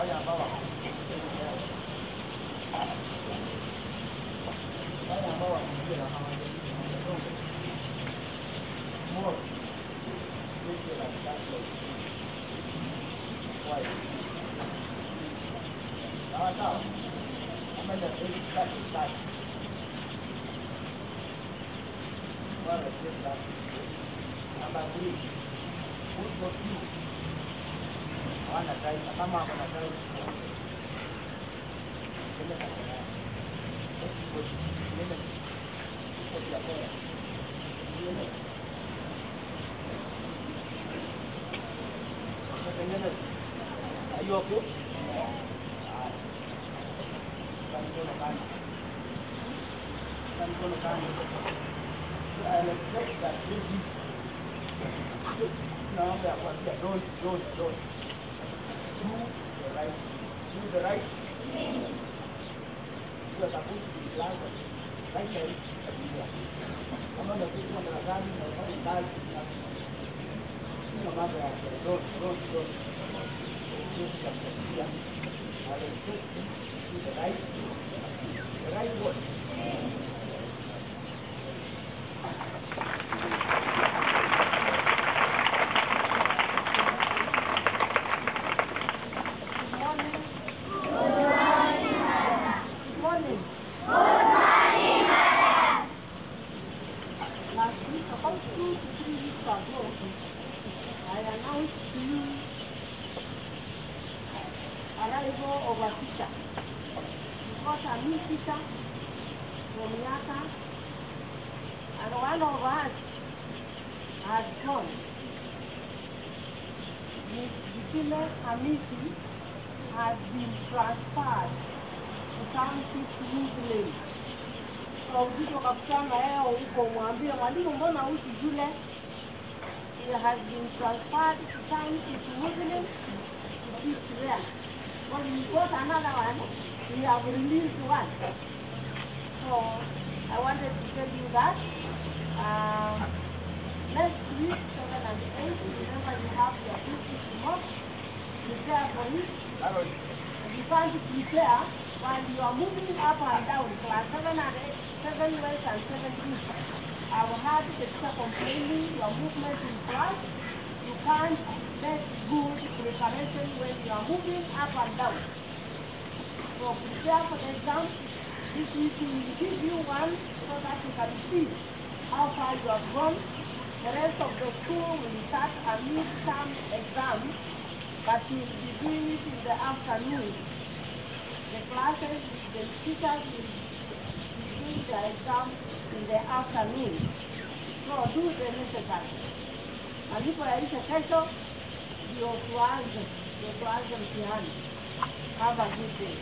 Are you okay? I'll expect that this is now we are what we are don't. Do the right. You are supposed to be glad that right side of the year. I'm not a big one that I'm going to no matter don't. I'll expect to do the right word. Arrival of a teacher. We got a new teacher from Yaka, and one of us has gone. Miss Bikile Hamisi has been transferred to Township Muslim. So ukija ukakutana yeye huko mwambie mwalimu mbona huku shule? He has been transferred to Township Muslim to teach there. When we got another one, we have released one. So I wanted to tell you that next week, 7 and 8, remember you have your business tomorrow. Prepare for it. And you can't prepare while you are moving up and down. Class 7 and 8, 7 west and 7 east. I've heard the teacher complaining your movement in class. You can't make good preparation when you are moving up and down. So prepare for the exam. This week we will give you one so that you can see how far you have gone. The rest of the school will start a midterm exam, but you will be doing it in the afternoon. The classes, the teachers will be doing the exam in the afternoon. So do the necessary. Alipoyaisha kesho ndio tuanze mtihani. Have a good day.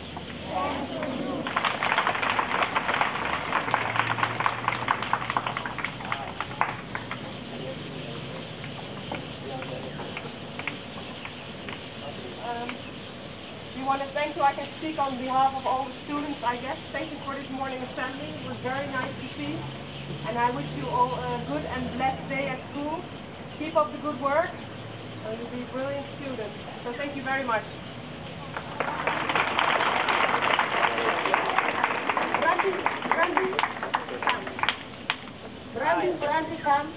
We want to thank you. I can speak on behalf of all the students, I guess. Thank you for this morning assembly. It was very nice to see. And I wish you all a good and blessed day at school. Keep up the good work. You'll be brilliant students. So thank you very much. Brandy, come.